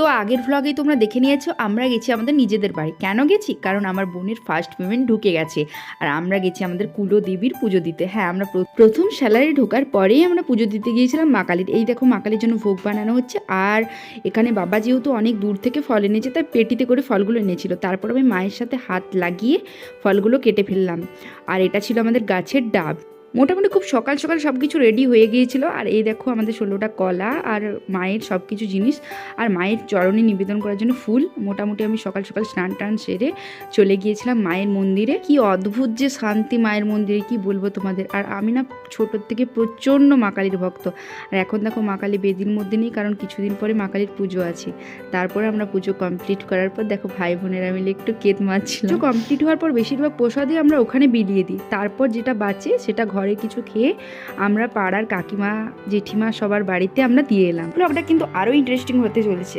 তো আগের ভ্লগেই তোমরা দেখে নিয়েছো আমরা গেছি আমাদের নিজেদের বাড়ি। কেন গেছি? কারণ আমার বোনের ফার্স্ট পেমেন্ট ঢুকে গেছে আর আমরা গেছি আমাদের কুলো দেবীর পুজো দিতে। হ্যাঁ, আমরা প্রথম স্যালারি ঢোকার পরেই আমরা পুজো দিতে গিয়েছিলাম মা কালীর। এই দেখো মা কালীর জন্য ভোগ বানানো হচ্ছে। আর এখানে বাবা যেহেতু অনেক দূর থেকে ফল এনেছে তাই পেটিতে করে ফলগুলো এনেছিল। তারপর আমি মায়ের সাথে হাত লাগিয়ে ফলগুলো কেটে ফেললাম। আর এটা ছিল আমাদের গাছের ডাব। মোটামুটি খুব সকাল সকাল সব কিছু রেডি হয়ে গিয়েছিল। আর এই দেখো আমাদের 16টা কলা আর মায়ের সব কিছু জিনিস আর মায়ের চরণে নিবেদন করার জন্য ফুল। মোটামুটি আমি সকাল সকাল স্নান টান সেরে চলে গিয়েছিলাম মায়ের মন্দিরে। কি অদ্ভুত যে শান্তি মায়ের মন্দিরে, কি বলবো তোমাদের। আর আমি না ছোটোর থেকে প্রচণ্ড মা কালীর ভক্ত। আর এখন দেখো মা কালী বেদির মধ্যে নেই, কারণ কিছুদিন পরে মা কালীর পুজো আছে। তারপরে আমরা পুজো কমপ্লিট করার পর দেখো ভাই বোনেরা মিলে একটু কেত মারছিল। পুজো কমপ্লিট হওয়ার পর বেশিরভাগ প্রসাদই আমরা ওখানে বিলিয়ে দিই। তারপর যেটা বাঁচে সেটা ঘরে কিছু খেয়ে আমরা পাড়ার কাকিমা জেঠিমা সবার বাড়িতে আমরা দিয়ে এলাম। ব্লগটা কিন্তু আরও ইন্টারেস্টিং হতে চলেছে।